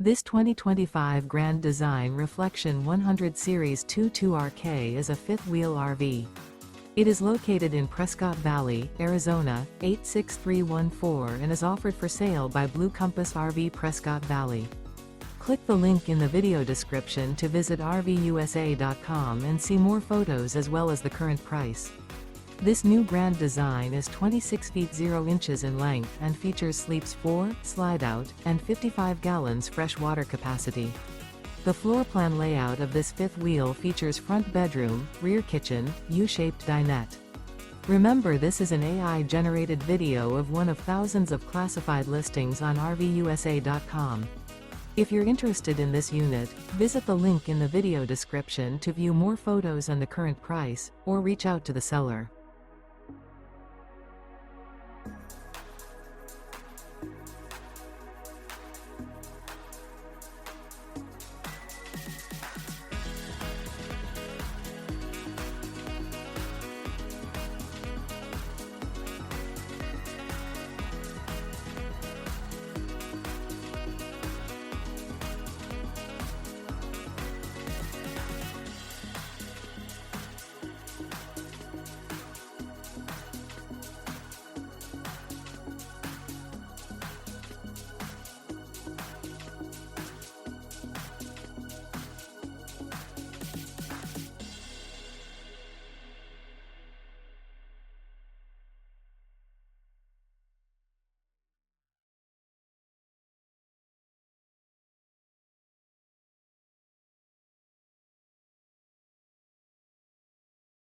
This 2025 Grand Design Reflection 100 Series 22RK is a fifth-wheel RV. It is located in Prescott Valley, Arizona, 86314 and is offered for sale by Blue Compass RV Prescott Valley. Click the link in the video description to visit RVUSA.com and see more photos as well as the current price. This new Grand Design is 26 feet 0 inches in length and features sleeps 4, slide-out, and 55 gallons fresh water capacity. The floor plan layout of this fifth wheel features front bedroom, rear kitchen, U-shaped dinette. Remember, this is an AI-generated video of one of thousands of classified listings on RVUSA.com. If you're interested in this unit, visit the link in the video description to view more photos and the current price, or reach out to the seller.